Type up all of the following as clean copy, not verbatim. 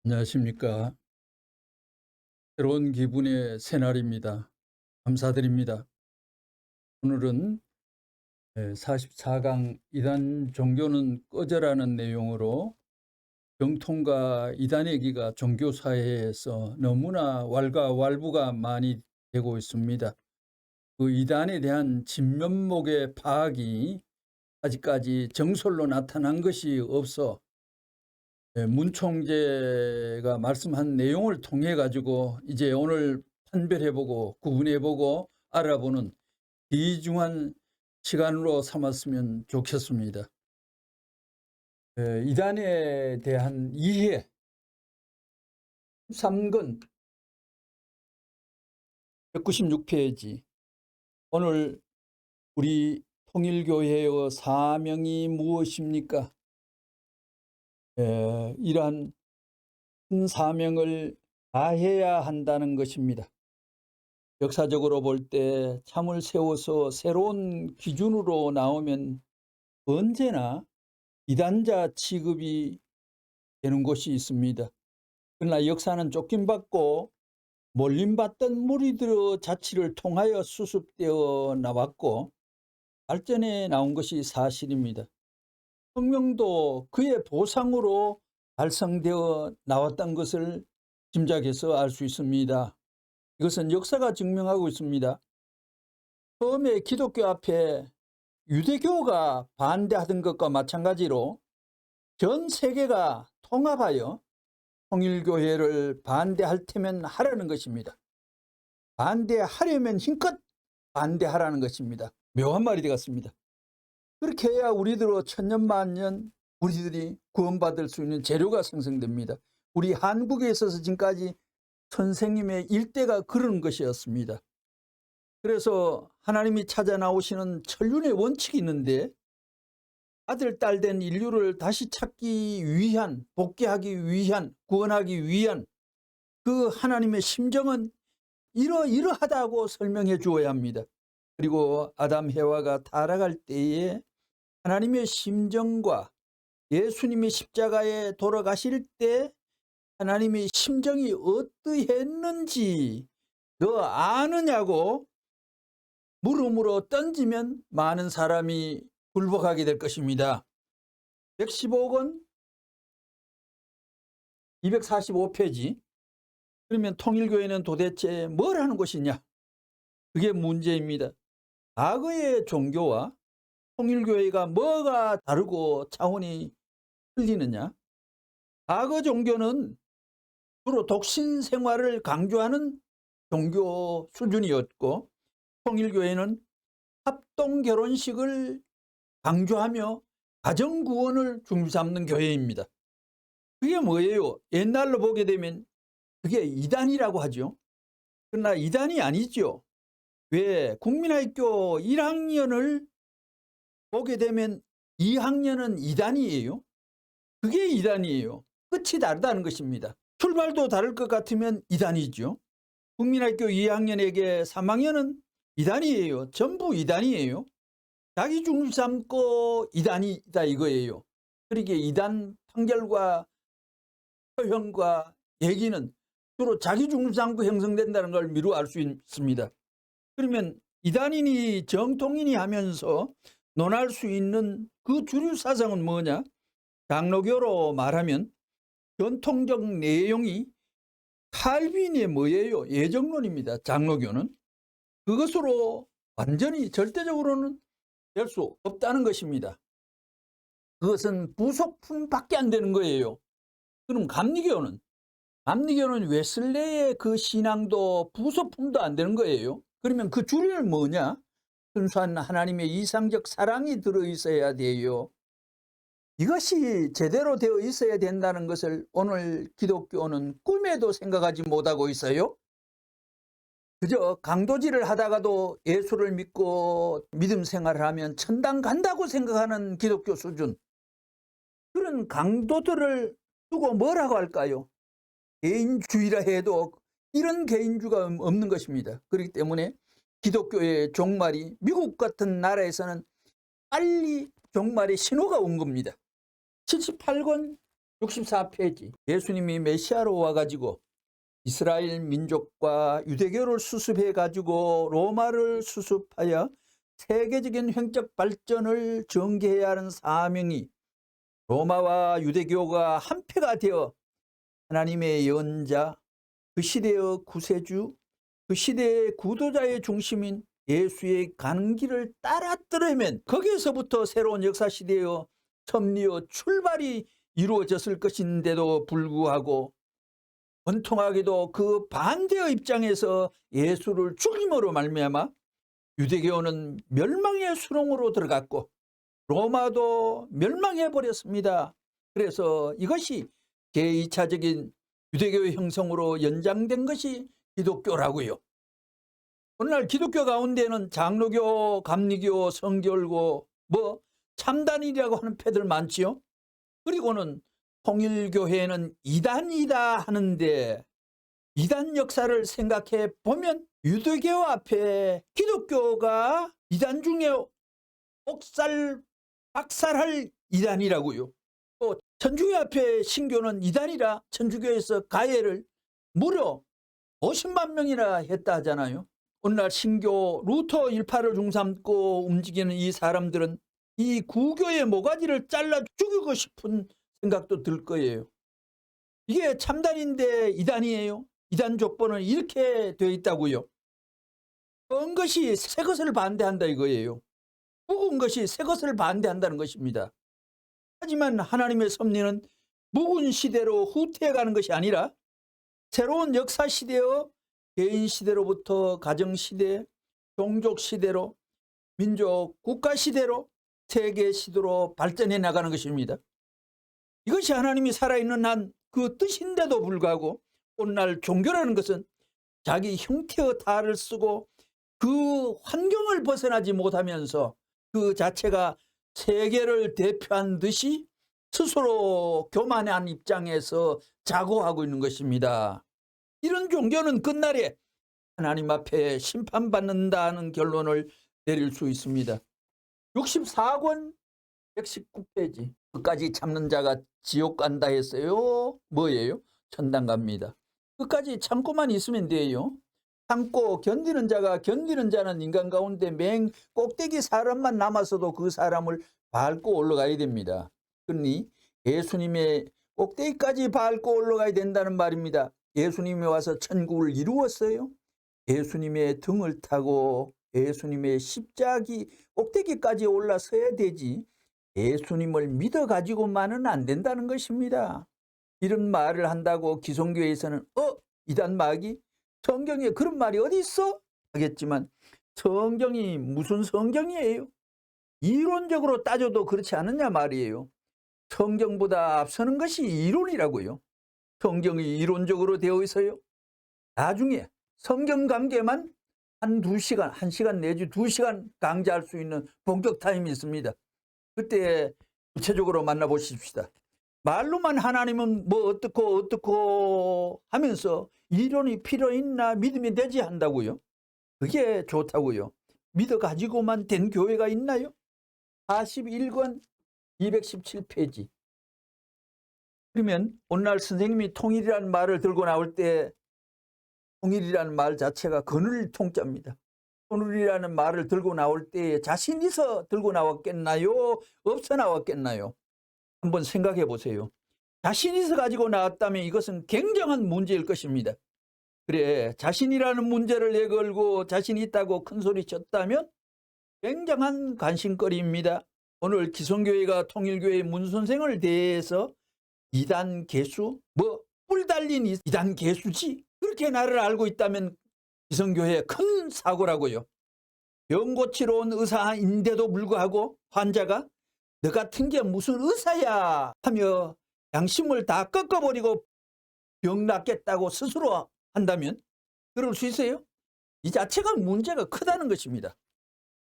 안녕하십니까. 새로운 기분의 새날입니다. 감사드립니다. 오늘은 44강 이단 종교는 꺼져라는 내용으로 정통과 이단 얘기가 종교사회에서 너무나 왈가왈부가 많이 되고 있습니다. 그 이단에 대한 진면목의 파악이 아직까지 정설로 나타난 것이 없어 문 총재가 말씀한 내용을 통해 가지고 이제 오늘 판별해보고 구분해보고 알아보는 귀중한 시간으로 삼았으면 좋겠습니다. 이단에 대한 이해 13권 196페이지. 오늘 우리 통일교회의 사명이 무엇입니까? 이러한 큰 사명을 다해야 한다는 것입니다. 역사적으로 볼 때 참을 세워서 새로운 기준으로 나오면 언제나 이단자 취급이 되는 곳이 있습니다. 그러나 역사는 쫓김받고 몰림받던 무리들의 자치를 통하여 수습되어 나왔고 발전해 나온 것이 사실입니다. 혁명도 그의 보상으로 달성되어 나왔던 것을 짐작해서 알 수 있습니다. 이것은 역사가 증명하고 있습니다. 처음에 기독교 앞에 유대교가 반대하던 것과 마찬가지로 전 세계가 통합하여 통일교회를 반대할 테면 하라는 것입니다. 반대하려면 힘껏 반대하라는 것입니다. 묘한 말이 되었습니다. 그렇게 해야 우리들의 천년만년 우리들이 구원받을 수 있는 재료가 생성됩니다. 우리 한국에 있어서 지금까지 선생님의 일대가 그런 것이었습니다. 그래서 하나님이 찾아 나오시는 천륜의 원칙이 있는데 아들, 딸 된 인류를 다시 찾기 위한, 복귀하기 위한, 구원하기 위한 그 하나님의 심정은 이러이러하다고 설명해 주어야 합니다. 그리고 아담, 해와가 타락할 때에 하나님의 심정과 예수님이 십자가에 돌아가실 때 하나님의 심정이 어떠했는지 너 아느냐고 물음으로 던지면 많은 사람이 굴복하게 될 것입니다. 115권 245페이지. 그러면 통일교회는 도대체 뭘 하는 것이냐? 그게 문제입니다. 과거의 종교와 통일교회가 뭐가 다르고 차원이 틀리느냐? 과거 종교는 주로 독신 생활을 강조하는 종교 수준이었고 통일교회는 합동결혼식을 강조하며 가정구원을 중시삼는 교회입니다. 그게 뭐예요? 옛날로 보게 되면 그게 이단이라고 하죠. 그러나 이단이 아니죠. 왜? 국민학교 1학년을 보게 되면 2학년은 이단이에요. 그게 이단이에요. 끝이 다르다는 것입니다. 출발도 다를 것 같으면 이단이죠. 국민학교 2학년에게 3학년은 이단이에요. 전부 이단이에요. 자기 중심 삼고 이단이다 이거예요. 그러기에 이단 판결과 표현과 얘기는 주로 자기 중심 삼고 형성된다는 걸 미루 알 수 있습니다. 그러면 이단인이 정통인이 하면서 논할 수 있는 그 주류 사상은 뭐냐? 장로교로 말하면 전통적 내용이 칼빈의 뭐예요? 예정론입니다. 장로교는. 그것으로 완전히 절대적으로는 될 수 없다는 것입니다. 그것은 부속품밖에 안 되는 거예요. 그럼 감리교는 웨슬레의 그 신앙도 부속품도 안 되는 거예요. 그러면 그 주류는 뭐냐? 순수한 하나님의 이상적 사랑이 들어있어야 돼요. 이것이 제대로 되어 있어야 된다는 것을 오늘 기독교는 꿈에도 생각하지 못하고 있어요. 그저 강도질을 하다가도 예수를 믿고 믿음 생활을 하면 천당 간다고 생각하는 기독교 수준. 그런 강도들을 두고 뭐라고 할까요? 개인주의라 해도 이런 개인주의가 없는 것입니다. 그렇기 때문에 기독교의 종말이 미국 같은 나라에서는 빨리 종말의 신호가 온 겁니다. 78권 64페이지. 예수님이 메시아로 와가지고 이스라엘 민족과 유대교를 수습해가지고 로마를 수습하여 세계적인 횡적 발전을 전개해야 하는 사명이 로마와 유대교가 한패가 되어 하나님의 예언자, 그 시대의 구세주, 그 시대의 구도자의 중심인 예수의 가는 길을 따랐더라면 거기에서부터 새로운 역사시대의 섭리의 출발이 이루어졌을 것인데도 불구하고 원통하게도 그 반대의 입장에서 예수를 죽임으로 말미암아 유대교는 멸망의 수렁으로 들어갔고 로마도 멸망해 버렸습니다. 그래서 이것이 제2차적인 유대교의 형성으로 연장된 것이 기독교라고요. 오늘날 기독교 가운데는 장로교, 감리교, 성결교, 참단이라고 하는 패들 많지요. 그리고는 통일교회는 이단이다 하는데 이단 역사를 생각해 보면 유대교 앞에 기독교가 이단 중에 박살할 이단이라고요. 또 천주교 앞에 신교는 이단이라 천주교에서 가해를 무려 50만 명이나 했다 하잖아요. 오늘날 신교 루터 일파를 중삼고 움직이는 이 사람들은 이 구교의 모가지를 잘라 죽이고 싶은 생각도 들 거예요. 이게 참단인데 이단이에요. 이단 족보는 이렇게 되어 있다고요. 썩은 것이 새 것을 반대한다 이거예요. 묵은 것이 새 것을 반대한다는 것입니다. 하지만 하나님의 섭리는 묵은 시대로 후퇴해가는 것이 아니라 새로운 역사 시대의 개인 시대로부터 가정 시대, 종족 시대로, 민족 국가 시대로, 세계 시대로 발전해 나가는 것입니다. 이것이 하나님이 살아있는 한 그 뜻인데도 불구하고 오늘날 종교라는 것은 자기 형태의 탈을 쓰고 그 환경을 벗어나지 못하면서 그 자체가 세계를 대표한 듯이 스스로 교만한 입장에서 자고하고 있는 것입니다. 이런 종교는 끝날에 하나님 앞에 심판받는다는 결론을 내릴 수 있습니다. 64권 119페이지. 끝까지 참는 자가 지옥 간다 했어요. 뭐예요? 천당 갑니다. 끝까지 참고만 있으면 돼요. 참고 견디는 자는 인간 가운데 맹 꼭대기 사람만 남았어도 그 사람을 밟고 올라가야 됩니다. 그러니 예수님의 꼭대기까지 밟고 올라가야 된다는 말입니다. 예수님이 와서 천국을 이루었어요. 예수님의 등을 타고 예수님의 십자기 꼭대기까지 올라서야 되지 예수님을 믿어가지고만은 안 된다는 것입니다. 이런 말을 한다고 기성교회에서는 이단 마귀? 성경에 그런 말이 어디 있어? 하겠지만 성경이 무슨 성경이에요? 이론적으로 따져도 그렇지 않느냐 말이에요. 성경보다 앞서는 것이 이론이라고요. 성경이 이론적으로 되어 있어요. 나중에 성경 강좌만 한 2시간, 1시간 내지 2시간 강좌할 수 있는 본격 타임이 있습니다. 그때 구체적으로 만나보십시다. 말로만 하나님은 뭐 어떻고 하면서 이론이 필요 있나 믿으면 되지 한다고요. 그게 좋다고요. 믿어가지고만 된 교회가 있나요? 41권 217페이지. 그러면 오늘날 선생님이 통일이라는 말을 들고 나올 때 통일이라는 말 자체가 그늘 통자입니다. 통일이라는 말을 들고 나올 때 자신 있어 들고 나왔겠나요? 없어 나왔겠나요? 한번 생각해 보세요. 자신 있어 가지고 나왔다면 이것은 굉장한 문제일 것입니다. 그래, 자신이라는 문제를 내걸고 자신 있다고 큰소리 쳤다면 굉장한 관심거리입니다. 오늘 기성교회가 통일교회 문선생을 대해서 이단 개수? 뿔 달린 이단 개수지? 그렇게 나를 알고 있다면 기성교회의 큰 사고라고요. 병 고치러 온 의사인데도 불구하고 환자가 너 같은 게 무슨 의사야 하며 양심을 다 꺾어버리고 병 낫겠다고 스스로 한다면 그럴 수 있어요? 이 자체가 문제가 크다는 것입니다.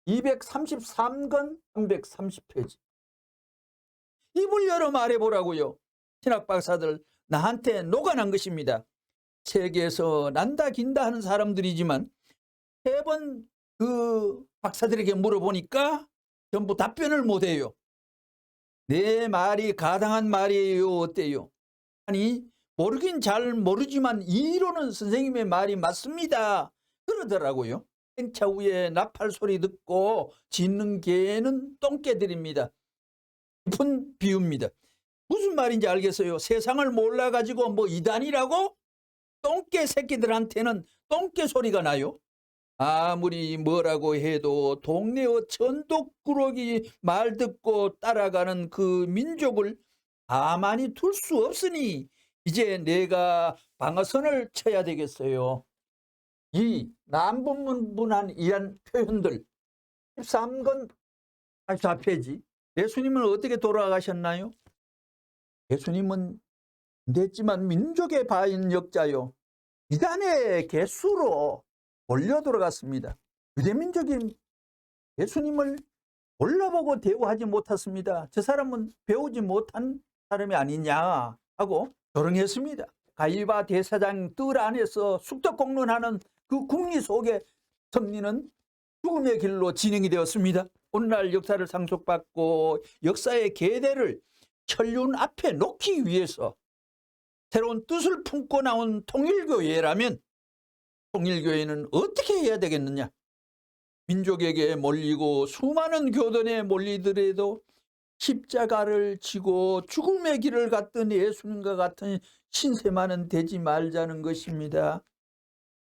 233권 330페이지. 입을 열어 말해보라고요. 신학 박사들 나한테 녹아난 것입니다. 세계에서 난다 긴다 하는 사람들이지만 3번 그 박사들에게 물어보니까 전부 답변을 못해요. 내 말이 가당한 말이에요. 어때요? 아니, 모르긴 잘 모르지만 이론은 선생님의 말이 맞습니다. 그러더라고요. 행차 후에 나팔 소리 듣고 짖는 개는 똥개들입니다. 깊은 비유입니다. 무슨 말인지 알겠어요? 세상을 몰라가지고 뭐 이단이라고? 똥개 새끼들한테는 똥개 소리가 나요. 아무리 뭐라고 해도 동네의 천독꾸러기 말 듣고 따라가는 그 민족을 가만히 둘 수 없으니 이제 내가 방어선을 쳐야 되겠어요. 이 남분분한 이런 표현들 13권 84페이지. 예수님은 어떻게 돌아가셨나요? 예수님은 됐지만 민족의 반역자요, 이단의 개수로 몰려 들어갔습니다. 유대민족이 예수님을 몰라보고 대우하지 못했습니다. 저 사람은 배우지 못한 사람이 아니냐 하고 조롱했습니다. 가이바 대사장 뜰 안에서 숙덕공론하는 그 국리 속에 섭리는 죽음의 길로 진행이 되었습니다. 오늘날 역사를 상속받고 역사의 계대를 천륜 앞에 놓기 위해서 새로운 뜻을 품고 나온 통일교회라면 통일교회는 어떻게 해야 되겠느냐? 민족에게 몰리고 수많은 교단에 몰리더라도 십자가를 지고 죽음의 길을 갔던 예수님과 같은 신세만은 되지 말자는 것입니다.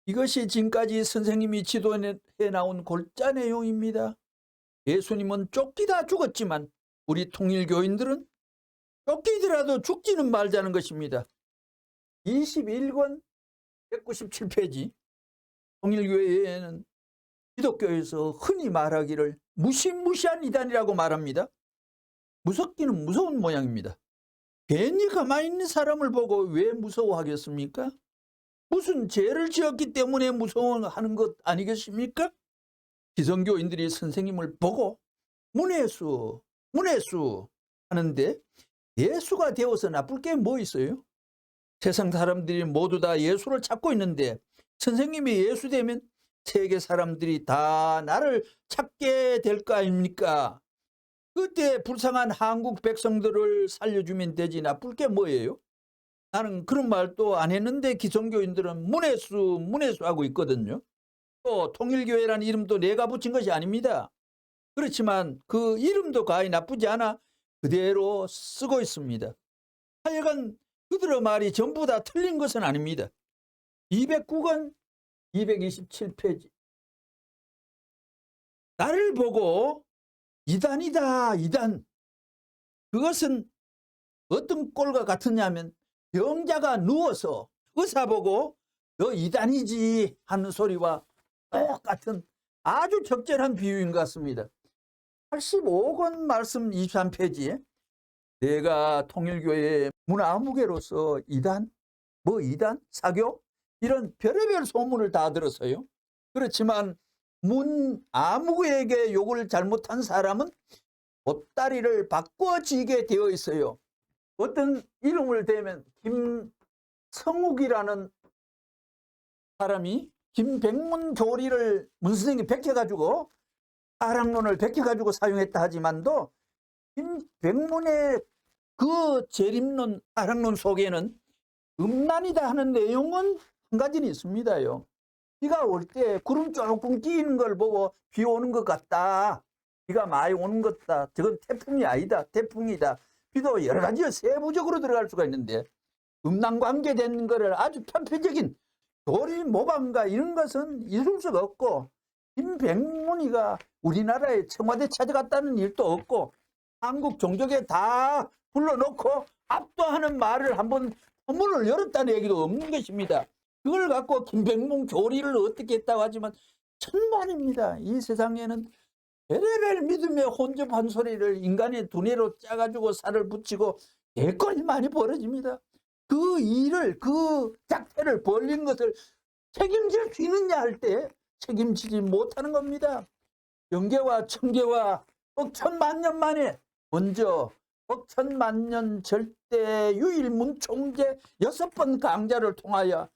이것이 지금까지 선생님이 지도해 나온 골자 내용입니다. 예수님은 쫓기다 죽었지만 우리 통일교인들은 쫓기더라도 죽지는 말자는 것입니다. 21권 197페이지. 통일교회에는 기독교에서 흔히 말하기를 무시무시한 이단이라고 말합니다. 무섭기는 무서운 모양입니다. 괜히 가만히 있는 사람을 보고 왜 무서워하겠습니까? 무슨 죄를 지었기 때문에 무서워하는 것 아니겠습니까? 기성교인들이 선생님을 보고 문예수 하는데 예수가 되어서 나쁠 게 뭐 있어요? 세상 사람들이 모두 다 예수를 찾고 있는데 선생님이 예수 되면 세계 사람들이 다 나를 찾게 될 거 아닙니까? 그때 불쌍한 한국 백성들을 살려주면 되지 나쁠 게 뭐예요? 나는 그런 말도 안 했는데 기성교인들은 문예수 하고 있거든요. 또 통일교회라는 이름도 내가 붙인 것이 아닙니다. 그렇지만 그 이름도 가히 나쁘지 않아 그대로 쓰고 있습니다. 하여간 그들의 말이 전부 다 틀린 것은 아닙니다. 209권 227페이지. 나를 보고 이단이다 이단. 그것은 어떤 꼴과 같으냐면 병자가 누워서 의사 보고 너 이단이지 하는 소리와 똑같은 아주 적절한 비유인 것 같습니다. 85권 말씀 23페이지에 내가 통일교회 문아무개로서 이단, 이단, 사교 이런 별의별 소문을 다 들었어요. 그렇지만 문아무개에게 욕을 잘못한 사람은 보따리를 바꿔지게 되어 있어요. 어떤 이름을 대면 김성욱이라는 사람이 김백문 교리를 문선생이 베껴가지고 사랑론을 베껴가지고 사용했다 하지만도 김백문의 그 재림론 사랑론 속에는 음란이다 하는 내용은 한 가지는 있습니다요. 비가 올 때 구름 조금 끼는 걸 보고 비 오는 것 같다. 비가 많이 오는 것 같다. 저건 태풍이 아니다. 태풍이다. 비도 여러 가지 세부적으로 들어갈 수가 있는데 음란관계된 거를 아주 편표적인 교리 모방과 이런 것은 있을 수가 없고 김백문이가 우리나라에 청와대 찾아갔다는 일도 없고 한국 종족에 다 불러놓고 압도하는 말을 한번 문을 열었다는 얘기도 없는 것입니다. 그걸 갖고 김백문 교리를 어떻게 했다고 하지만 천만입니다. 이 세상에는 별의별 믿음의 혼접한 소리를 인간의 두뇌로 짜가지고 살을 붙이고 개건이 많이 벌어집니다. 그 일을 그 작태를 벌린 것을 책임질 수 있느냐 할 때 책임지지 못하는 겁니다. 영계와 천계와 억천만년 만에 먼저 억천만년 절대 유일문 총재 6번 강자를 통하여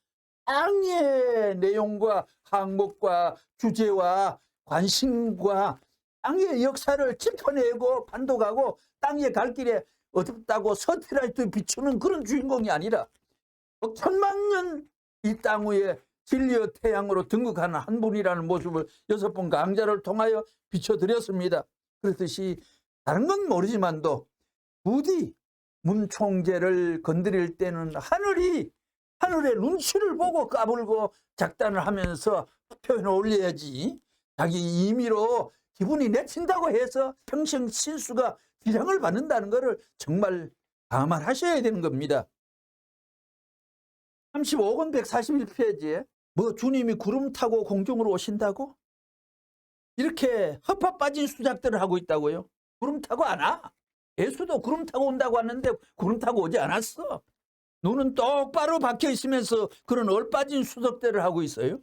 강의 내용과 항목과 주제와 관심과 땅의 역사를 짚어내고 판독하고 땅의 갈 길에 어둡다고 서태라이트 비추는 그런 주인공이 아니라 천만 년 이 땅 위에 진리의 태양으로 등극하는 한 분이라는 모습을 6번 강좌를 통하여 비춰드렸습니다. 그렇듯이 다른 건 모르지만도 부디 문 총재를 건드릴 때는 하늘의 눈치를 보고 까불고 작단을 하면서 표현을 올려야지, 자기 임의로 기분이 내친다고 해서 평생 신수가 비량을 받는다는 것을 정말 감안하셔야 되는 겁니다. 35권 141페이지에 뭐 주님이 구름 타고 공중으로 오신다고? 이렇게 허파 빠진 수작들을 하고 있다고요. 구름 타고 안 와. 예수도 구름 타고 온다고 하는데 구름 타고 오지 않았어. 눈은 똑바로 박혀 있으면서 그런 얼빠진 수작들을 하고 있어요.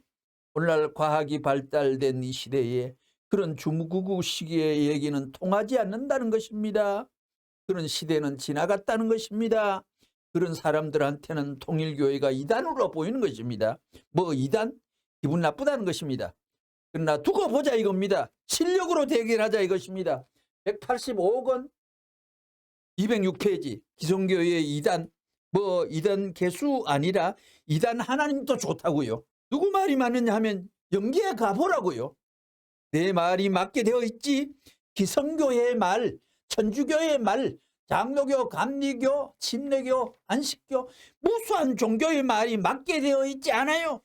오늘날 과학이 발달된 이 시대에 그런 주무구구식의 얘기는 통하지 않는다는 것입니다. 그런 시대는 지나갔다는 것입니다. 그런 사람들한테는 통일교회가 이단으로 보이는 것입니다. 뭐 이단? 기분 나쁘다는 것입니다. 그러나 두고 보자 이겁니다. 실력으로 대결하자 이것입니다. 185권 206페이지 기성교회의 이단, 뭐 이단 개수 아니라 이단 하나님도 좋다고요. 누구 말이 맞느냐 하면 영계에 가보라고요. 내 말이 맞게 되어 있지. 기성교회의 말, 천주교의 말, 장로교, 감리교, 침례교, 안식교, 무수한 종교의 말이 맞게 되어 있지 않아요.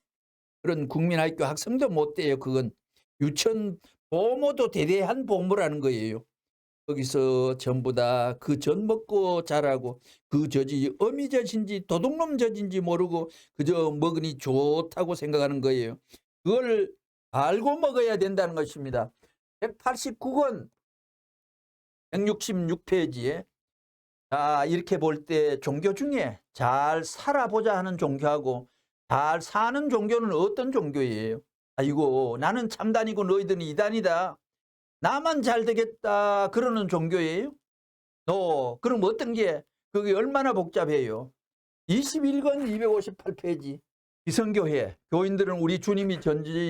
그런 국민학교 학생도 못 돼요. 그건 유치원 보모도 대대한 보모라는 거예요. 거기서 전부 다 그 젖 먹고 자라고 그 젖이 어미 젖인지 도둑놈 젖인지 모르고 그저 먹으니 좋다고 생각하는 거예요. 그걸 알고 먹어야 된다는 것입니다. 189권 166페이지에 자, 이렇게 볼 때 종교 중에 잘 살아보자 하는 종교하고 잘 사는 종교는 어떤 종교예요? 아이고 나는 참단이고 너희들은 이단이다. 나만 잘 되겠다 그러는 종교예요? 그럼 어떤 게 그게 얼마나 복잡해요? 21권 258페이지 기성교회 교인들은 우리 주님이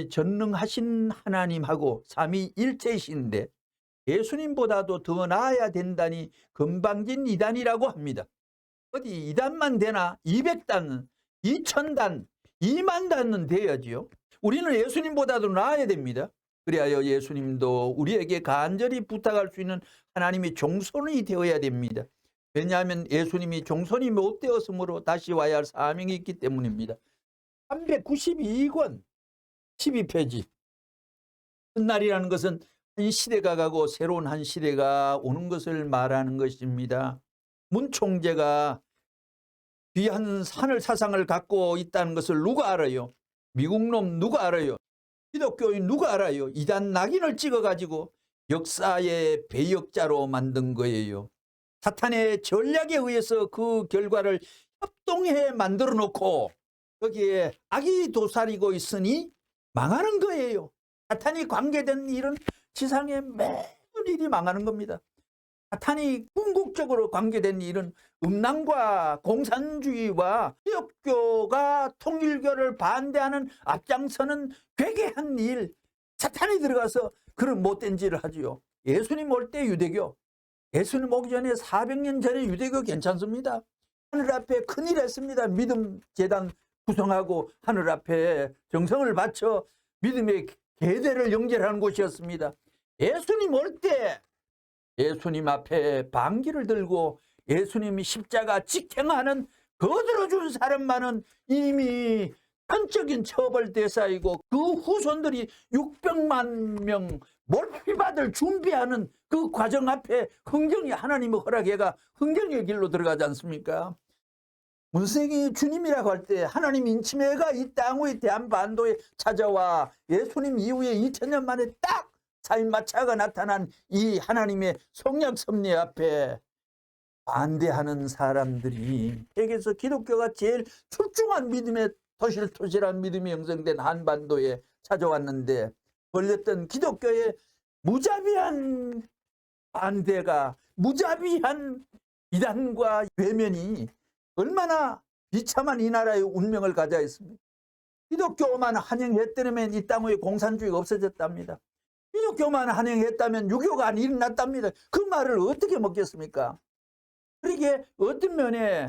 전능하신 하나님하고 삼위일체이신데 예수님보다도 더 나아야 된다니 건방진 이단이라고 합니다. 어디 이단만 되나 200단, 2000단, 2만단은 돼야지요. 우리는 예수님보다도 나아야 됩니다. 그래야 예수님도 우리에게 간절히 부탁할 수 있는 하나님의 종손이 되어야 됩니다. 왜냐하면 예수님이 종손이 못 되었으므로 다시 와야 할 사명이 있기 때문입니다. 392권 12페이지 끝날이라는 것은 한 시대가 가고 새로운 한 시대가 오는 것을 말하는 것입니다. 문 총재가 귀한 하늘 사상을 갖고 있다는 것을 누가 알아요? 미국놈 누가 알아요? 기독교인 누가 알아요? 이단 낙인을 찍어가지고 역사의 배역자로 만든 거예요. 사탄의 전략에 의해서 그 결과를 협동해 만들어 놓고 거기에 악이 도사리고 있으니 망하는 거예요. 사탄이 관계된 일은 지상의 매일 일이 망하는 겁니다. 사탄이 궁극적으로 관계된 일은 음란과 공산주의와 기독교가 통일교를 반대하는 앞장서는 괴괴한 일, 사탄이 들어가서 그런 못된 짓을 하지요. 예수님 올 때 유대교, 예수님 오기 전에 400년 전에 유대교 괜찮습니다. 하늘 앞에 큰일 했습니다. 믿음 재단 구성하고 하늘 앞에 정성을 바쳐 믿음의 계대를 영접하는 곳이었습니다. 예수님 올 때 예수님 앞에 방귀를 들고 예수님이 십자가 직행하는 거들어준 사람만은 이미 전적인 처벌 대상이고 그 후손들이 600만 명 몰피받을 준비하는 그 과정 앞에 흥정이 하나님의 허락해가 흥정의 길로 들어가지 않습니까? 문생이 주님이라고 할 때 하나님 인치매가 이 땅 위에 대한반도에 찾아와 예수님 이후에 2000년 만에 딱 사인마차가 나타난 이 하나님의 성령 섭리 앞에 반대하는 사람들이 세계에서 기독교가 제일 출중한 믿음의 토실토실한 믿음이 형성된 한반도에 찾아왔는데 걸렸던 기독교의 무자비한 반대가 무자비한 이단과 외면이 얼마나 비참한 이 나라의 운명을 가져야 했습니까? 기독교만 환영했더니면 이 땅 위에 공산주의가 없어졌답니다. 기독교만 환영했다면 유교가 안 일어났답니다. 그 말을 어떻게 먹겠습니까? 그러게 어떤 면에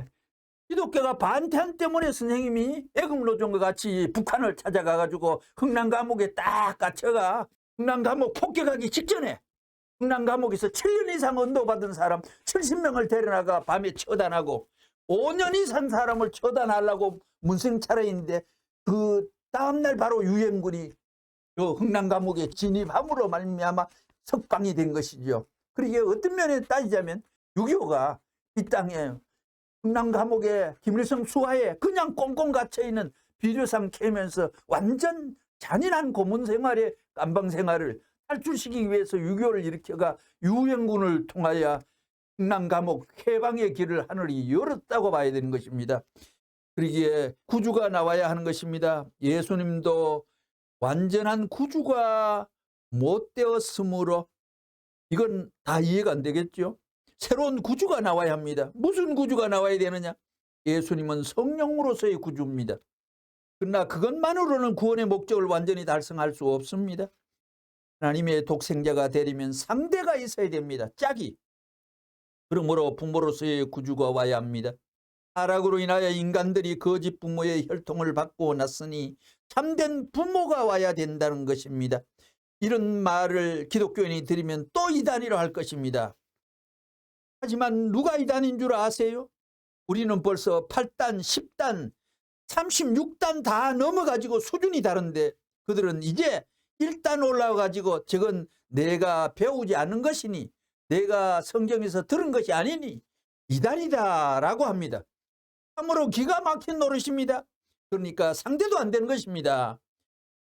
기독교가 반탄 때문에 선생님이 애국노정과 같이 북한을 찾아가가지고 흥남 감옥에 딱 갇혀가 흥남 감옥 폭격하기 직전에 흥남 감옥에서 7년 이상 언도받은 사람 70명을 데려나가 밤에 처단하고 5년 이상 사람을 처단하려고 문생 차려있는데 그 다음날 바로 유엔군이 그 흥남 감옥에 진입함으로 말미암아 석방이 된 것이죠. 그러게 어떤 면에 따지자면 유교가 이 땅에 흥남 감옥에 김일성 수하에 그냥 꽁꽁 갇혀있는 비료상 캐면서 완전 잔인한 고문 생활에 감방 생활을 탈출시키기 위해서 유교를 일으켜가 유엔군을 통하여 흥남 감옥 해방의 길을 하늘이 열었다고 봐야 되는 것입니다. 그러기에 구주가 나와야 하는 것입니다. 예수님도 완전한 구주가 못 되었으므로 이건 다 이해가 안 되겠죠. 새로운 구주가 나와야 합니다. 무슨 구주가 나와야 되느냐? 예수님은 성령으로서의 구주입니다. 그러나 그것만으로는 구원의 목적을 완전히 달성할 수 없습니다. 하나님의 독생자가 되려면 상대가 있어야 됩니다. 짝이. 그러므로 부모로서의 구주가 와야 합니다. 타락으로 인하여 인간들이 거짓 부모의 혈통을 받고 났으니 참된 부모가 와야 된다는 것입니다. 이런 말을 기독교인이 들으면 또 이단이라 할 것입니다. 하지만 누가 이단인 줄 아세요? 우리는 벌써 8단, 10단, 36단 다 넘어가지고 수준이 다른데 그들은 이제 1단 올라와가지고 저건 내가 배우지 않은 것이니 내가 성경에서 들은 것이 아니니 이단이다 라고 합니다. 참으로 기가 막힌 노릇입니다. 그러니까 상대도 안 되는 것입니다.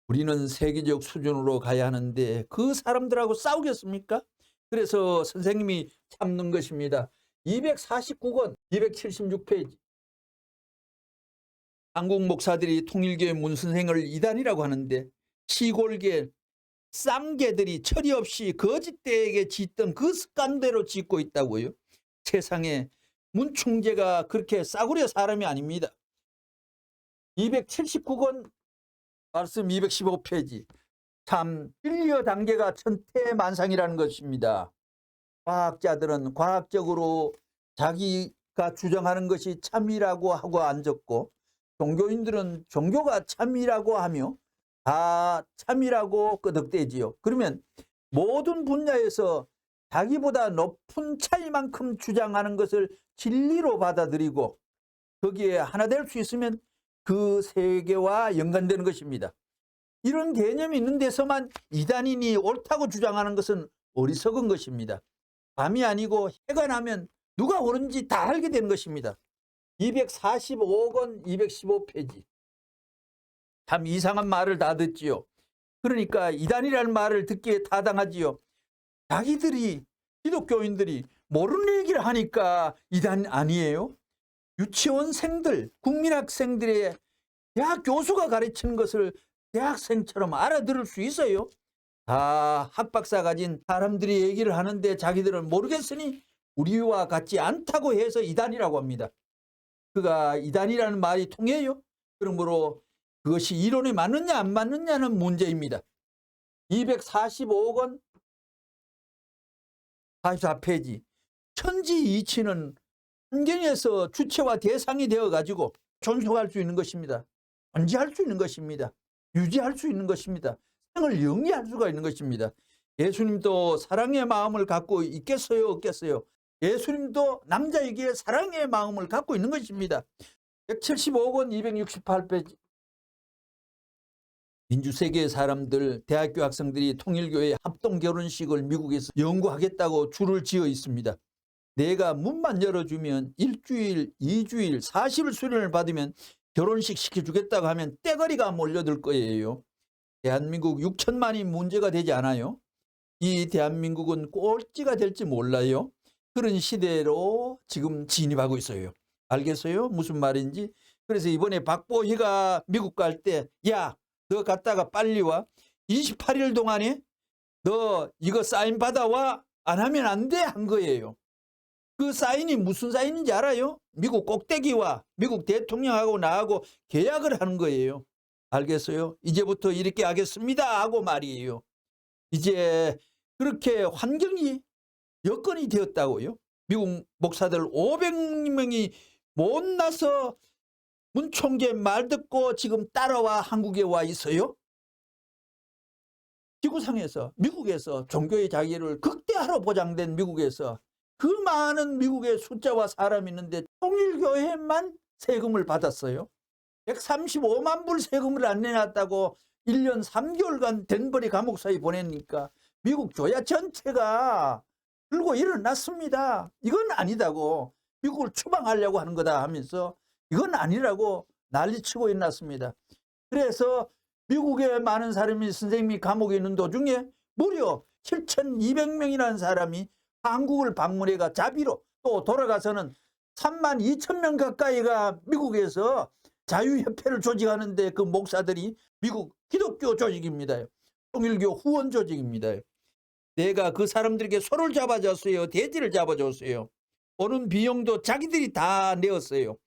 우리는 세계적 수준으로 가야 하는데 그 사람들하고 싸우겠습니까? 그래서 선생님이 참는 것입니다. 249권 276페이지 한국 목사들이 통일교의 문선생을 이단이라고 하는데 시골계 쌍개들이 처리 없이 거짓대에게 짓던 그 습관대로 짓고 있다고요. 세상에 문충제가 그렇게 싸구려 사람이 아닙니다. 279권 말씀 215페이지 참 진리의 단계가 천태만상이라는 것입니다. 과학자들은 과학적으로 자기가 주장하는 것이 참이라고 하고 앉았고 종교인들은 종교가 참이라고 하며 다 참이라고 끄덕대지요. 그러면 모든 분야에서 자기보다 높은 차이만큼 주장하는 것을 진리로 받아들이고 거기에 하나 될 수 있으면 그 세계와 연관되는 것입니다. 이런 개념이 있는 데서만 이단인이 옳다고 주장하는 것은 어리석은 것입니다. 밤이 아니고 해가 나면 누가 옳은지 다 알게 되는 것입니다. 245권 215페이지 참 이상한 말을 다 듣지요. 그러니까 이단이라는 말을 듣기에 타당하지요. 자기들이 기독교인들이 모르는 얘기를 하니까 이단 아니에요? 유치원생들, 국민학생들의 대학 교수가 가르치는 것을 대학생처럼 알아들을 수 있어요? 다 학박사 가진 사람들이 얘기를 하는데 자기들은 모르겠으니 우리와 같지 않다고 해서 이단이라고 합니다. 그가 이단이라는 말이 통해요? 그러므로 그것이 이론에 맞느냐 안 맞느냐는 문제입니다. 245권 44페이지 천지이치는 환경에서 주체와 대상이 되어가지고 존속할 수 있는 것입니다. 존재할 수 있는 것입니다. 유지할 수 있는 것입니다. 생을 영위할 수가 있는 것입니다. 예수님도 사랑의 마음을 갖고 있겠어요? 없겠어요? 예수님도 남자에게 사랑의 마음을 갖고 있는 것입니다. 175권 268페이지 민주세계 사람들, 대학교 학생들이 통일교회 합동결혼식을 미국에서 연구하겠다고 줄을 지어 있습니다. 내가 문만 열어주면 일주일, 2주일, 40일 수련을 받으면 결혼식 시켜주겠다고 하면 떼거리가 몰려들 거예요. 대한민국 6천만이 문제가 되지 않아요? 이 대한민국은 꼴찌가 될지 몰라요. 그런 시대로 지금 진입하고 있어요. 알겠어요? 무슨 말인지? 그래서 이번에 박보희가 미국 갈 때 야, 너 갔다가 빨리 와. 28일 동안에 너 이거 사인 받아와. 안 하면 안 돼 한 거예요. 그 사인이 무슨 사인인지 알아요? 미국 꼭대기와 미국 대통령하고 나하고 계약을 하는 거예요. 알겠어요? 이제부터 이렇게 하겠습니다 하고 말이에요. 이제 그렇게 환경이 여건이 되었다고요. 미국 목사들 500명이 못 나서 문총재 말 듣고 지금 따라와 한국에 와 있어요. 지구상에서 미국에서 종교의 자유를 극대화로 보장된 미국에서 그 많은 미국의 숫자와 사람이 있는데 통일교회만 세금을 받았어요. 135만 불 세금을 안 내놨다고 1년 3개월간 덴버리 감옥사에 보내니까 미국 교회 전체가 들고 일어났습니다. 이건 아니다고, 미국을 추방하려고 하는 거다 하면서 이건 아니라고 난리치고 일어났습니다. 그래서 미국에 많은 사람이, 선생님이 감옥에 있는 도중에 무려 7,200명이라는 사람이 한국을 방문해가 자비로 또 돌아가서는 32,000명 가까이가 미국에서 자유협회를 조직하는데 그 목사들이 미국 기독교 조직입니다. 통일교 후원 조직입니다. 내가 그 사람들에게 손을 잡아줬어요. 대지를 잡아줬어요. 오는 비용도 자기들이 다 내었어요.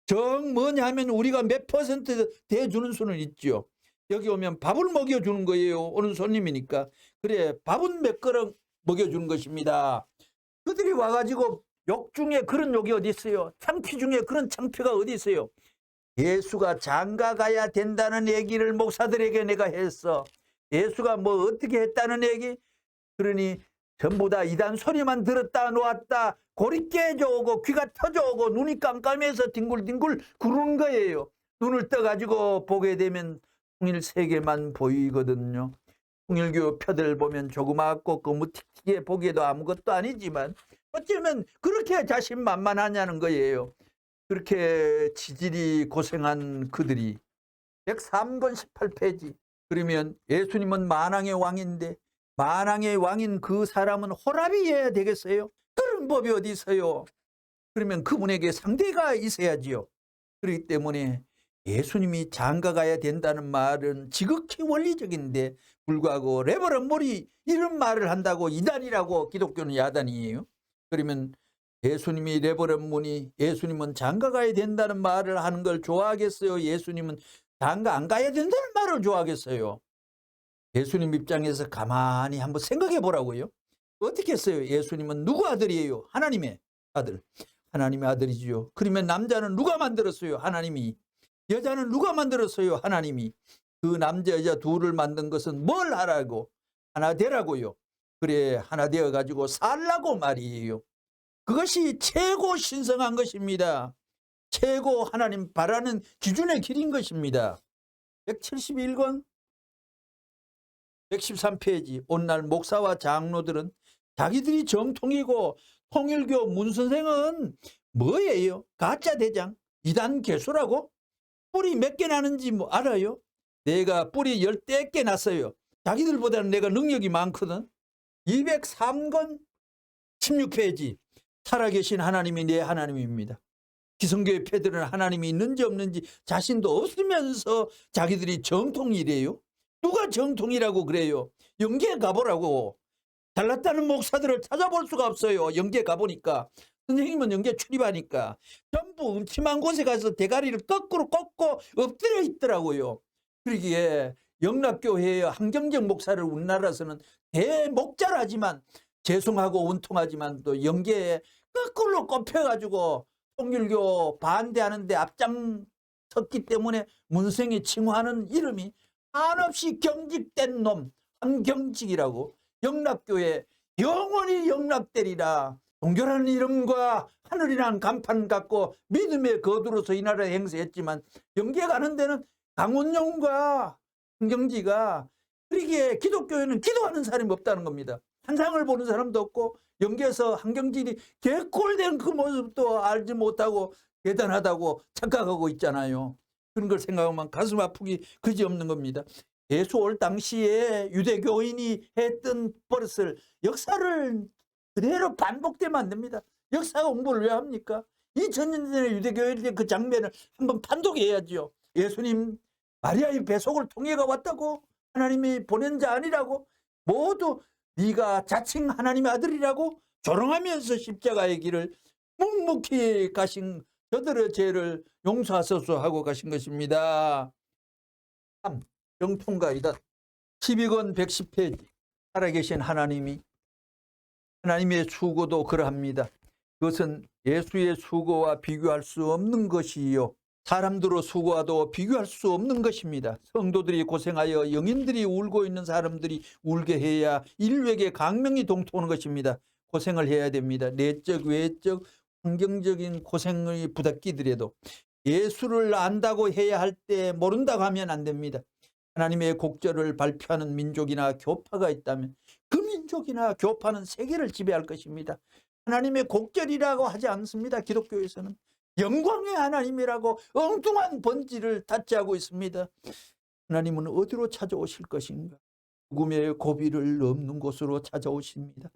정 뭐냐 하면 우리가 몇 퍼센트 대주는 수는 있죠. 여기 오면 밥을 먹여주는 거예요. 오는 손님이니까. 그래, 밥은 몇 그릇 먹여주는 것입니다. 그들이 와가지고 욕 중에 그런 욕이 어디 있어요? 창피 중에 그런 창피가 어디 있어요? 예수가 장가 가야 된다는 얘기를 목사들에게 내가 했어. 예수가 뭐 어떻게 했다는 얘기? 그러니 전부 다 이단 소리만 들었다 놓았다 골이 깨져오고 귀가 터져오고 눈이 깜깜해서 뒹굴뒹굴 구르는 거예요. 눈을 떠가지고 보게 되면 통일 세계만 보이거든요. 통일교 표들 보면 조그맣고 거무튀튀게 보기에도 아무것도 아니지만 어쩌면 그렇게 자신만만하냐는 거예요. 그렇게 지질이 고생한 그들이 103권 18페이지. 그러면 예수님은 만왕의 왕인데 만왕의 왕인 그 사람은 호랍이어야 되겠어요? 그런 법이 어디 있어요? 그러면 그분에게 상대가 있어야지요. 그렇기 때문에 예수님이 장가 가야 된다는 말은 지극히 원리적인데 불구하고 레버런 몰이 이런 말을 한다고 이단이라고 기독교는 야단이에요. 그러면 예수님이 레버런 문이 예수님은 장가 가야 된다는 말을 하는 걸 좋아하겠어요? 예수님은 장가 안 가야 된다는 말을 좋아하겠어요? 예수님 입장에서 가만히 한번 생각해 보라고요. 어떻게 했어요? 예수님은 누구 아들이에요? 하나님의 아들. 하나님의 아들이지요. 그러면 남자는 누가 만들었어요? 하나님이. 여자는 누가 만들었어요? 하나님이. 그 남자 여자 둘을 만든 것은 뭘 하라고? 하나 되라고요. 그래, 하나 되어 가지고 살라고 말이에요. 그것이 최고 신성한 것입니다. 최고 하나님 바라는 기준의 길인 것입니다. 171권 113페이지. 오늘날 목사와 장로들은 자기들이 정통이고 통일교 문선생은 뭐예요? 가짜 대장, 이단 개수라고? 뿌리 몇 개 나는지 뭐 알아요? 내가 뿌리 10개 났어요. 자기들보다는 내가 능력이 많거든. 203권 16페이지. 살아계신 하나님이 내 하나님입니다. 기성교회 패들은 하나님이 있는지 없는지 자신도 없으면서 자기들이 정통이래요. 누가 정통이라고 그래요? 영계 가보라고. 잘났다는 목사들을 찾아볼 수가 없어요. 영계 가보니까. 선생님은 영계 출입하니까 전부 음침한 곳에 가서 대가리를 거꾸로 꺾고 엎드려 있더라고요. 그러기에 영락교회의 한경정 목사를 우리나라에서는 대목자라지만 죄송하고 운통하지만 또 영계에 거꾸로 꼽혀가지고 통일교 반대하는데 앞장섰기 때문에 문생이 칭호하는 이름이 한없이 경직된 놈 한경직이라고. 영락교회 영원히 영락되리라. 동결하는 이름과 하늘이란 간판 갖고 믿음의 거두로서 이 나라에 행세했지만 영계 가는 데는 강원용과 한경지가. 그러기에 기독교회는 기도하는 사람이 없다는 겁니다. 환상을 보는 사람도 없고 영계에서 한경질이 개꼴된 그 모습도 알지 못하고 대단하다고 착각하고 있잖아요. 그런 걸 생각하면 가슴 아프기 그지없는 겁니다. 예수 올 당시에 유대교인이 했던 버릇을 역사를 그대로 반복되면 안 됩니다. 역사 공부를 왜 합니까? 2000년 전에 유대교인의 그 장면을 한번 판독해야지요. 예수님 마리아의 배속을 통해가 왔다고? 하나님이 보낸 자 아니라고? 모두 네가 자칭 하나님의 아들이라고 조롱하면서 십자가의 길을 묵묵히 가신 저들의 죄를 용서하소서 하고 가신 것입니다. 3. 정통가이다. 12권 110페이지. 살아계신 하나님의 수고도 그러합니다. 그것은 예수의 수고와 비교할 수 없는 것이요, 사람들의 수고와도 비교할 수 없는 것입니다. 성도들이 고생하여 영인들이 울고 있는 사람들이 울게 해야 인류에게 강명이 동토하는 것입니다. 고생을 해야 됩니다. 내적, 외적, 환경적인 고생이 부닥기더라도 예수를 안다고 해야 할 때 모른다고 하면 안 됩니다. 하나님의 곡절을 발표하는 민족이나 교파가 있다면 그 민족이나 교파는 세계를 지배할 것입니다. 하나님의 곡절이라고 하지 않습니다. 기독교에서는 영광의 하나님이라고 엉뚱한 번지를 닫지하고 있습니다. 하나님은 어디로 찾아오실 것인가? 죽음의 고비를 넘는 곳으로 찾아오십니다.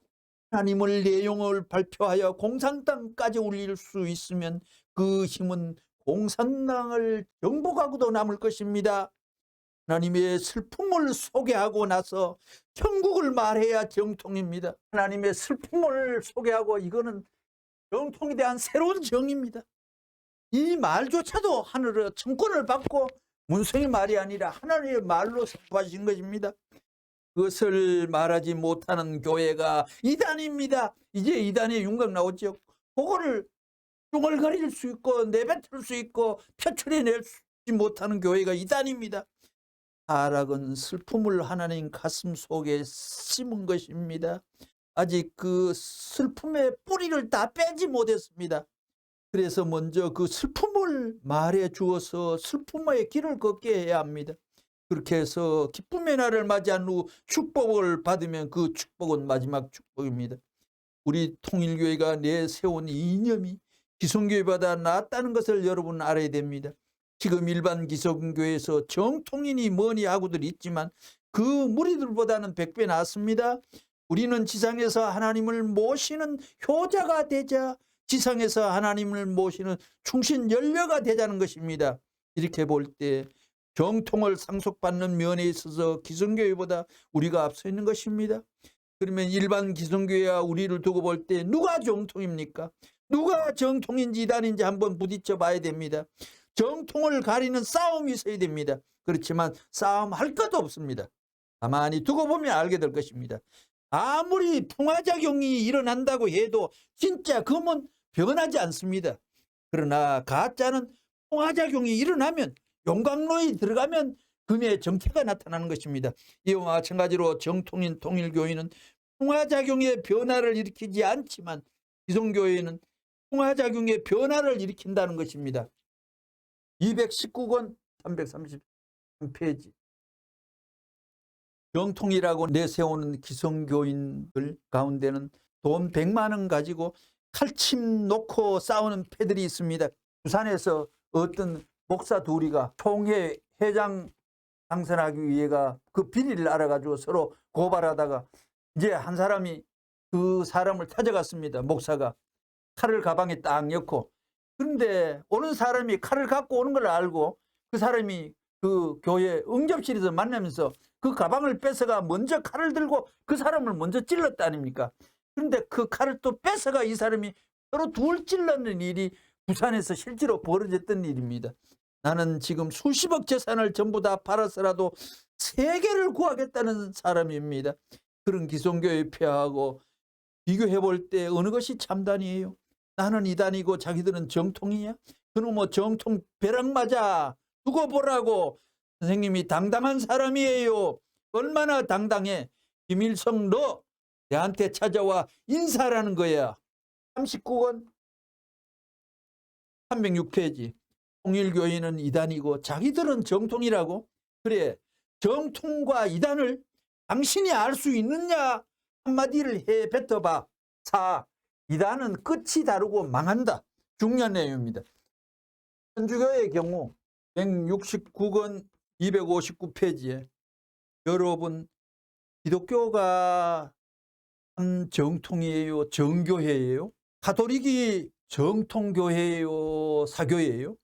하나님을 내용을 발표하여 공산당까지 울릴 수 있으면 그 힘은 공산당을 정복하고도 남을 것입니다. 하나님의 슬픔을 소개하고 나서 천국을 말해야 정통입니다. 하나님의 슬픔을 소개하고, 이거는 정통에 대한 새로운 정의입니다. 이 말조차도 하늘의 청권을 받고 문성의 말이 아니라 하나님의 말로 선포하신 것입니다. 그것을 말하지 못하는 교회가 이단입니다. 이제 이단의 윤곽 나오죠. 그거를 중얼거릴 수 있고 내뱉을 수 있고 표출해내지 못하는 교회가 이단입니다. 타락은 슬픔을 하나님 가슴 속에 심은 것입니다. 아직 그 슬픔의 뿌리를 다 빼지 못했습니다. 그래서 먼저 그 슬픔을 말해 주어서 슬픔의 길을 걷게 해야 합니다. 그렇게 해서 기쁨의 날을 맞이한 후 축복을 받으면 그 축복은 마지막 축복입니다. 우리 통일교회가 내세운 이념이 기성교회보다 낫다는 것을 여러분 알아야 됩니다. 지금 일반 기성교회에서 정통인이 뭐니 하고들 있지만 그 무리들보다는 100배 낫습니다. 우리는 지상에서 하나님을 모시는 효자가 되자, 지상에서 하나님을 모시는 충신 연료가 되자는 것입니다. 이렇게 볼 때 정통을 상속받는 면에 있어서 기성교회보다 우리가 앞서 있는 것입니다. 그러면 일반 기성교회와 우리를 두고 볼 때 누가 정통입니까? 누가 정통인지 이단인지 한번 부딪혀 봐야 됩니다. 정통을 가리는 싸움이 있어야 됩니다. 그렇지만 싸움할 것도 없습니다. 가만히 두고 보면 알게 될 것입니다. 아무리 풍화작용이 일어난다고 해도 진짜 금은 변하지 않습니다. 그러나 가짜는 풍화작용이 일어나면, 용광로에 들어가면 금의 정체가 나타나는 것입니다. 이와 마찬가지로 정통인 통일교회는 풍화작용의 변화를 일으키지 않지만 기성교회는 풍화작용의 변화를 일으킨다는 것입니다. 219권 333페이지. 정통이라고 내세우는 기성교인들 가운데는 돈 100만 원 가지고 칼침 놓고 싸우는 패들이 있습니다. 부산에서 어떤 목사 둘이가 총회 회장 당선하기 위해가 그 비리를 알아가지고 서로 고발하다가 이제 한 사람이 그 사람을 찾아갔습니다. 목사가 칼을 가방에 딱 넣고, 그런데 오는 사람이 칼을 갖고 오는 걸 알고 그 사람이 그 교회 응접실에서 만나면서 그 가방을 뺏어가 먼저 칼을 들고 그 사람을 먼저 찔렀다 아닙니까? 그런데 그 칼을 또 뺏어가 이 사람이 서로 둘 찔렀는 일이 부산에서 실제로 벌어졌던 일입니다. 나는 지금 수십억 재산을 전부 다 팔아서라도 세계를 구하겠다는 사람입니다. 그런 기성교회 폐하고 비교해 볼 때 어느 것이 참단이에요? 나는 이단이고 자기들은 정통이냐? 그놈의 정통 벼락 맞아 두고 보라고. 선생님이 당당한 사람이에요. 얼마나 당당해. 김일성 너 내한테 찾아와 인사라는 거야. 39권 306페이지. 통일교회는 이단이고 자기들은 정통이라고? 그래, 정통과 이단을 당신이 알 수 있느냐? 한마디를 해 뱉어봐. 4. 이단은 끝이 다르고 망한다. 중요한 내용입니다. 천주교의 경우 169권 259페이지에 여러분, 기독교가 한 정통이에요? 정교회예요? 가톨릭이 정통교회예요? 사교예요?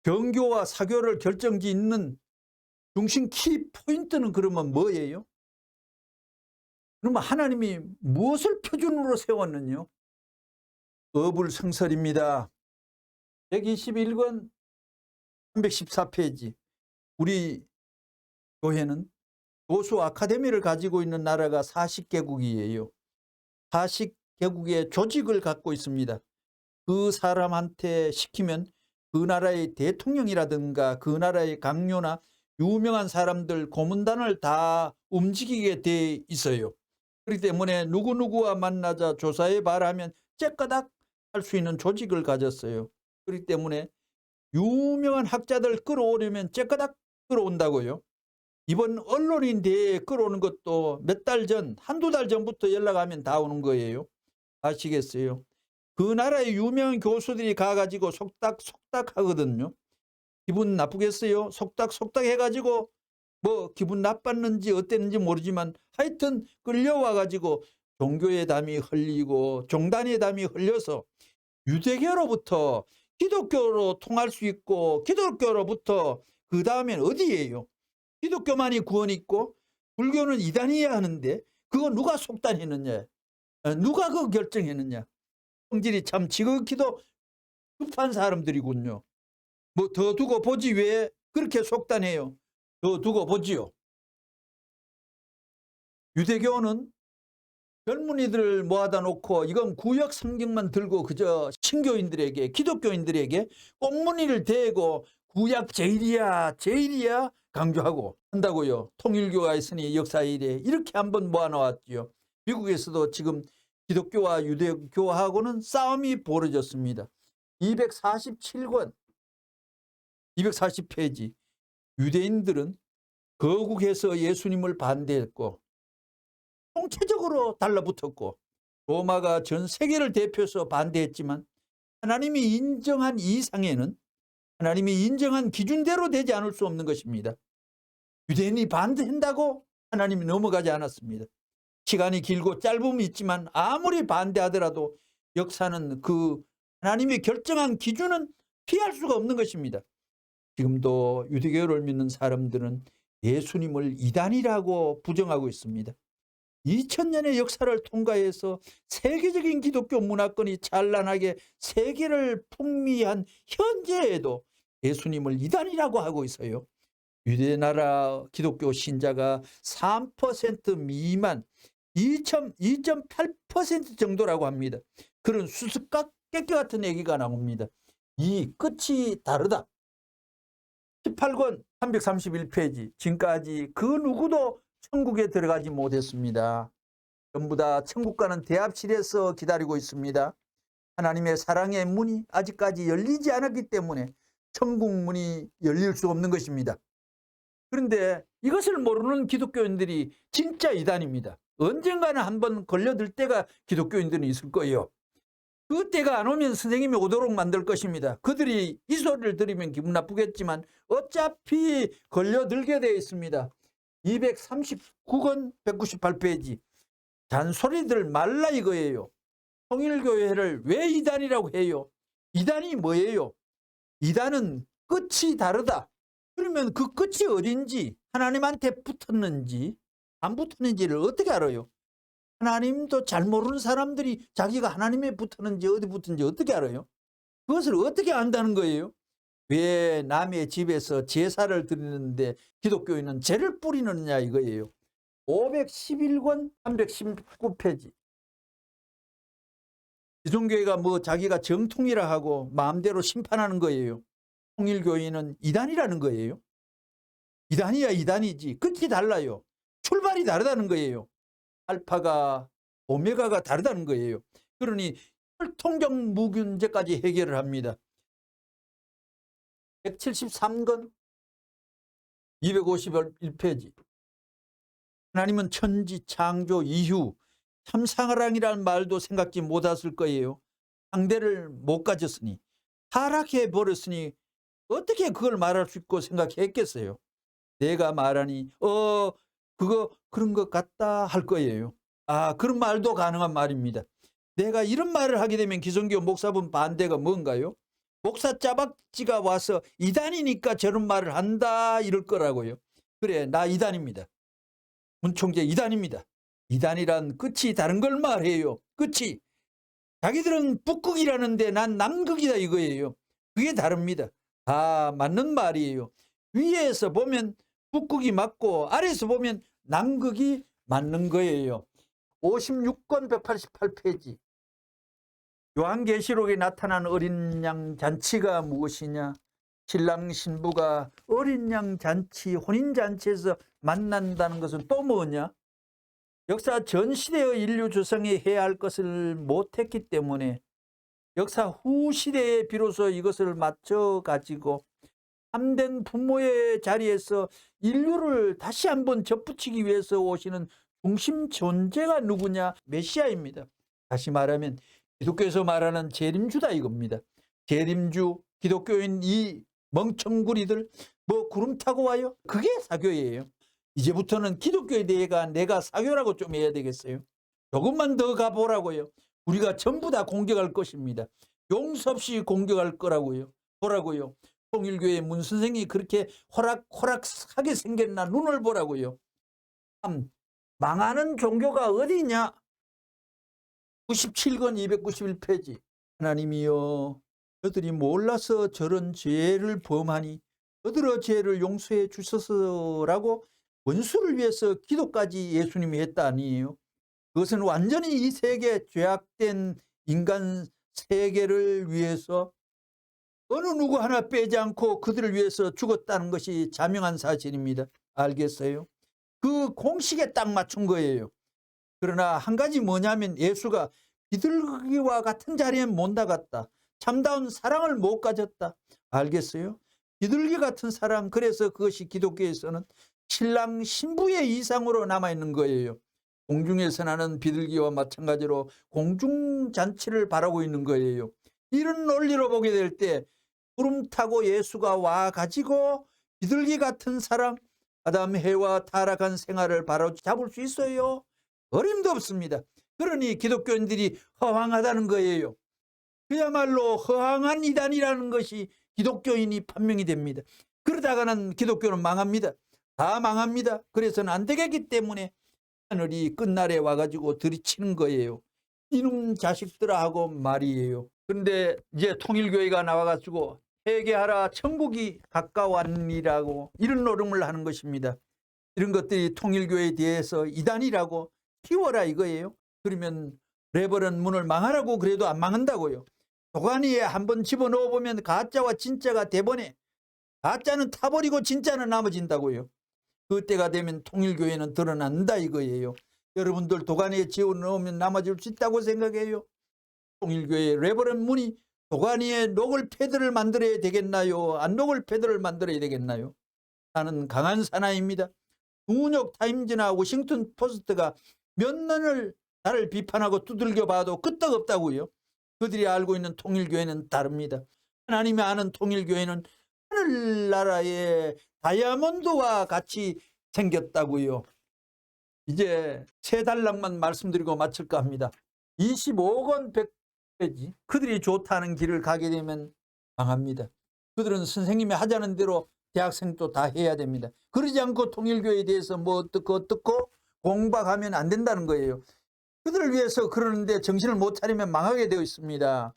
정교와 사교를 결정짓는 중심 키 포인트는 그러면 뭐예요? 그러면 하나님이 무엇을 표준으로 세웠느냐? 어불성설입니다. 121권 314페이지. 우리 교회는 교수 아카데미를 가지고 있는 나라가 40개국이에요. 40개국의 조직을 갖고 있습니다. 그 사람한테 시키면 그 나라의 대통령이라든가 그 나라의 강요나 유명한 사람들 고문단을 다 움직이게 돼 있어요. 그렇기 때문에 누구누구와 만나자 조사해 봐라면 째까닥 할 수 있는 조직을 가졌어요. 그렇기 때문에 유명한 학자들 끌어오려면 째까닥 끌어온다고요. 이번 언론인 대회에 끌어오는 것도 몇 달 전, 한두 달 전부터 연락하면 다 오는 거예요. 아시겠어요? 그 나라의 유명한 교수들이 가가지고 속닥속닥 하거든요. 기분 나쁘겠어요? 속닥속닥 해가지고 뭐 기분 나빴는지 어땠는지 모르지만 하여튼 끌려와가지고 종교의 담이 흘리고 종단의 담이 흘려서 유대교로부터 기독교로 통할 수 있고 기독교로부터 그 다음엔 어디예요? 기독교만이 구원이 있고 불교는 이단이어야 하는데 그거 누가 속단했느냐? 누가 그거 결정했느냐? 성질이 참 지극히도 급한 사람들이군요. 뭐 더 두고 보지 왜 그렇게 속단해요? 더 두고 보지요. 유대교는 젊은이들을 모아다 놓고 이건 구약 성경만 들고 그저 신교인들에게 기독교인들에게 꽁무니를 대고 구약 제일이야 강조하고 한다고요. 통일교가 있으니 역사 이래 이렇게 한번 모아놓았지요. 미국에서도 지금 기독교와 유대교하고는 싸움이 벌어졌습니다. 247권 240페이지 유대인들은 거국에서 예수님을 반대했고 통체적으로 달라붙었고 로마가 전 세계를 대표해서 반대했지만 하나님이 인정한 이상에는 하나님이 인정한 기준대로 되지 않을 수 없는 것입니다. 유대인이 반대한다고 하나님이 넘어가지 않았습니다. 시간이 길고 짧음이 있지만 아무리 반대하더라도 역사는 그 하나님이 결정한 기준은 피할 수가 없는 것입니다. 지금도 유대교를 믿는 사람들은 예수님을 이단이라고 부정하고 있습니다. 2000년의 역사를 통과해서 세계적인 기독교 문화권이 찬란하게 세계를 풍미한 현재에도 예수님을 이단이라고 하고 있어요. 유대나라 기독교 신자가 3% 미만 2.8% 정도라고 합니다. 그런 수수께끼 같은 얘기가 나옵니다. 이 끝이 다르다. 18권 331페이지 지금까지 그 누구도 천국에 들어가지 못했습니다. 전부 다 천국 가는 대합실에서 기다리고 있습니다. 하나님의 사랑의 문이 아직까지 열리지 않았기 때문에 천국 문이 열릴 수 없는 것입니다. 그런데 이것을 모르는 기독교인들이 진짜 이단입니다. 언젠가는 한번 걸려들 때가 기독교인들은 있을 거예요. 그 때가 안 오면 선생님이 오도록 만들 것입니다. 그들이 이 소리를 들으면 기분 나쁘겠지만 어차피 걸려들게 되어 있습니다. 239권 198페이지 잔소리들 말라 이거예요. 통일교회를 왜 이단이라고 해요? 이단이 뭐예요? 이단은 끝이 다르다. 그러면 그 끝이 어딘지 하나님한테 붙었는지 안 붙었는지를 어떻게 알아요? 하나님도 잘 모르는 사람들이 자기가 하나님에 붙었는지 어디 붙었는지 어떻게 알아요? 그것을 어떻게 안다는 거예요? 왜 남의 집에서 제사를 드리는데 기독교인은 죄를 뿌리느냐 이거예요. 511권 319페이지 기존교회가 뭐 자기가 정통이라 하고 마음대로 심판하는 거예요. 통일교회는 이단이라는 거예요. 이단이야 이단이지 끝이 달라요. 출발이 다르다는 거예요. 알파가 오메가가 다르다는 거예요. 그러니 혈통적 무균제까지 해결을 합니다. 173권 251페이지 하나님은 천지 창조 이후 참사랑이라는 말도 생각지 못했을 거예요. 상대를 못 가졌으니 타락해 버렸으니 어떻게 그걸 말할 수 있고 생각했겠어요. 내가 말하니 그거 그런 것 같다 할 거예요. 그런 말도 가능한 말입니다. 내가 이런 말을 하게 되면 기성교 목사분 반대가 뭔가요? 목사 짜박지가 와서 이단이니까 저런 말을 한다 이럴 거라고요. 그래 나 이단입니다. 문총재 이단입니다. 이단이란 끝이 다른 걸 말해요. 끝이 자기들은 북극이라는데 난 남극이다 이거예요. 그게 다릅니다. 다 맞는 말이에요. 위에서 보면 북극이 맞고 아래에서 보면 남극이 맞는 거예요. 56권 188페이지. 요한계시록에 나타난 어린 양 잔치가 무엇이냐? 신랑 신부가 어린 양 잔치, 혼인 잔치에서 만난다는 것은 또 뭐냐? 역사 전 시대의 인류 조상이 해야 할 것을 못했기 때문에 역사 후 시대에 비로소 이것을 맞춰 가지고 참된 부모의 자리에서 인류를 다시 한번 접붙이기 위해서 오시는 중심 존재가 누구냐? 메시아입니다. 다시 말하면 기독교에서 말하는 재림주다 이겁니다. 재림주, 기독교인 이 멍청구리들 뭐 구름 타고 와요? 그게 사교예요. 이제부터는 기독교에 대해가 내가 사교라고 좀 해야 되겠어요. 조금만 더 가보라고요. 우리가 전부 다 공격할 것입니다. 용서 없이 공격할 거라고요. 보라고요. 통일교회 문 선생이 그렇게 호락호락하게 생겼나 눈을 보라고요. 참 망하는 종교가 어디냐? 97권 291페이지. 하나님이여, 저들이 몰라서 저런 죄를 범하니 저들의 죄를 용서해 주소서라고 원수를 위해서 기도까지 예수님이 했다 아니에요. 그것은 완전히 이 세계 죄악된 인간 세계를 위해서 어느 누구 하나 빼지 않고 그들을 위해서 죽었다는 것이 자명한 사실입니다. 알겠어요? 그 공식에 딱 맞춘 거예요. 그러나 한 가지 뭐냐면 예수가 비둘기와 같은 자리에 못 나갔다. 참다운 사랑을 못 가졌다. 알겠어요? 비둘기 같은 사랑, 그래서 그것이 기독교에서는 신랑 신부의 이상으로 남아있는 거예요. 공중에서 나는 비둘기와 마찬가지로 공중잔치를 바라고 있는 거예요. 이런 논리로 보게 될 때 구름 타고 예수가 와가지고 비둘기 같은 사랑, 아담 해와 타락한 생활을 바로잡을 수 있어요? 어림도 없습니다. 그러니 기독교인들이 허황하다는 거예요. 그야말로 허황한 이단이라는 것이 기독교인이 판명이 됩니다. 그러다가는 기독교는 망합니다. 다 망합니다. 그래서는 안 되겠기 때문에 하늘이 끝날에 와가지고 들이치는 거예요. 이놈 자식들아 하고 말이에요. 그런데 이제 통일교회가 나와가지고 회개하라, 천국이 가까웠니라고 이런 노름을 하는 것입니다. 이런 것들이 통일교회에 대해서 이단이라고 키워라 이거예요. 그러면 레버런 문을 망하라고 그래도 안 망한다고요. 도가니에 한번 집어넣어 보면 가짜와 진짜가 대번에 가짜는 타버리고 진짜는 남아진다고요. 그때가 되면 통일교회는 드러난다 이거예요. 여러분들 도가니에 집어넣으면 남아질 수 있다고 생각해요? 통일교회 레버런 문이 도가니에 녹을 패드를 만들어야 되겠나요? 안 녹을 패드를 만들어야 되겠나요? 나는 강한 사나이입니다. 뉴욕 타임즈나 워싱턴 포스트가 몇 년을 나를 비판하고 두들겨 봐도 끄떡없다고요. 그들이 알고 있는 통일교회는 다릅니다. 하나님이 아는 통일교회는 하늘나라의 다이아몬드와 같이 생겼다고요. 이제 세 단락만 말씀드리고 마칠까 합니다. 25권 100페이지. 그들이 좋다는 길을 가게 되면 망합니다. 그들은 선생님이 하자는 대로 대학생도 다 해야 됩니다. 그러지 않고 통일교회에 대해서 뭐 어떻고 공박하면 안 된다는 거예요. 그들을 위해서 그러는데 정신을 못 차리면 망하게 되어 있습니다.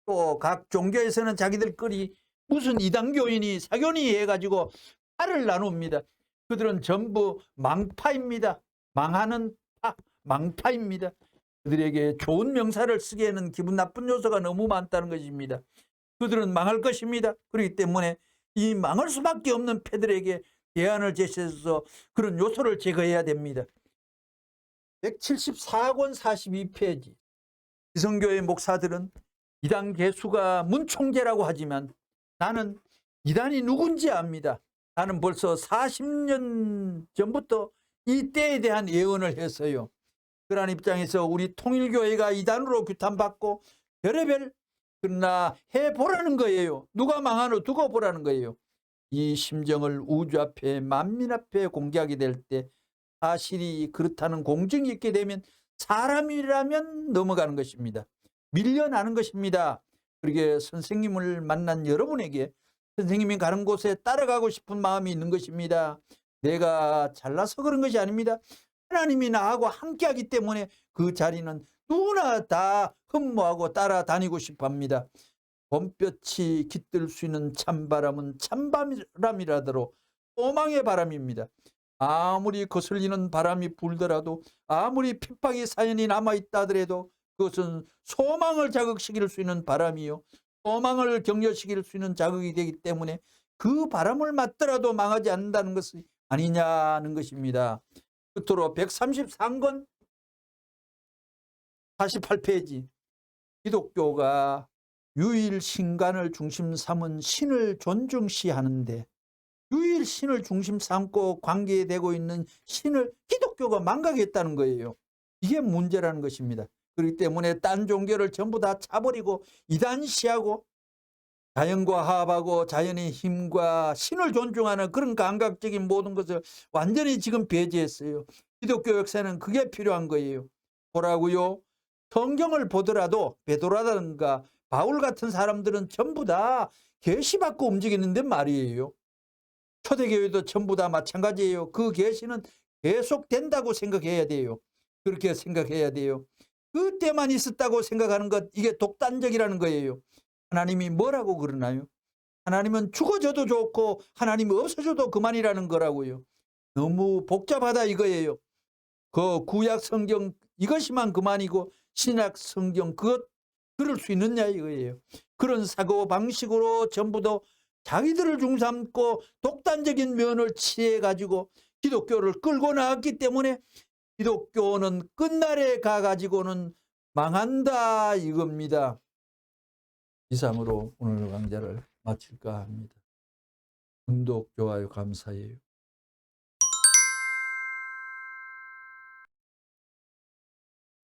또 각 종교에서는 자기들끼리 무슨 이단교인이 사교니 해가지고 파를 나눕니다. 그들은 전부 망파입니다. 망하는 파, 망파입니다. 그들에게 좋은 명사를 쓰기에는 기분 나쁜 요소가 너무 많다는 것입니다. 그들은 망할 것입니다. 그렇기 때문에 이 망할 수밖에 없는 패들에게 대안을 제시해서 그런 요소를 제거해야 됩니다. 174권 42페이지. 기성교회 목사들은 이단 개수가 문총재라고 하지만 나는 이단이 누군지 압니다. 나는 벌써 40년 전부터 이 때에 대한 예언을 했어요. 그러한 입장에서 우리 통일교회가 이단으로 규탄받고 별의별 그러나 해보라는 거예요. 누가 망하노 두고 보라는 거예요. 이 심정을 우주 앞에 만민 앞에 공개하게 될 때 사실이 그렇다는 공증이 있게 되면 사람이라면 넘어가는 것입니다. 밀려나는 것입니다. 그러게 선생님을 만난 여러분에게 선생님이 가는 곳에 따라가고 싶은 마음이 있는 것입니다. 내가 잘나서 그런 것이 아닙니다. 하나님이 나하고 함께하기 때문에 그 자리는 누구나 다 흠모하고 따라다니고 싶어합니다. 봄볕이 깃들 수 있는 찬바람은 찬바람이라더러 소망의 바람입니다. 아무리 거슬리는 바람이 불더라도, 아무리 핍박의 사연이 남아있다 하더라도 그것은 소망을 자극시킬 수 있는 바람이요, 소망을 격려시킬 수 있는 자극이 되기 때문에 그 바람을 맞더라도 망하지 않는다는 것이 아니냐는 것입니다. 끝으로 133권 48페이지, 기독교가 유일신간을 중심 삼은 신을 존중시하는데 유일 신을 중심 삼고 관계되고 있는 신을 기독교가 망각했다는 거예요. 이게 문제라는 것입니다. 그렇기 때문에 딴 종교를 전부 다 차버리고 이단시하고 자연과 화합하고 자연의 힘과 신을 존중하는 그런 감각적인 모든 것을 완전히 지금 배제했어요. 기독교 역사는 그게 필요한 거예요. 보라고요. 성경을 보더라도 베드로라든가 바울 같은 사람들은 전부 다 계시받고 움직이는데 말이에요. 초대교회도 전부 다 마찬가지예요. 그 계시는 계속된다고 생각해야 돼요. 그렇게 생각해야 돼요. 그때만 있었다고 생각하는 것, 이게 독단적이라는 거예요. 하나님이 뭐라고 그러나요? 하나님은 죽어져도 좋고 하나님이 없어져도 그만이라는 거라고요. 너무 복잡하다 이거예요. 그 구약 성경 이것이만 그만이고 신약 성경 그럴 수 있느냐 이거예요. 그런 사고 방식으로 전부 다 자기들을 중삼고 독단적인 면을 취해가지고 기독교를 끌고 나왔기 때문에 기독교는 끝날에 가가지고는 망한다 이겁니다. 이상으로 오늘 강좌를 마칠까 합니다. 구독, 좋아요 감사해요.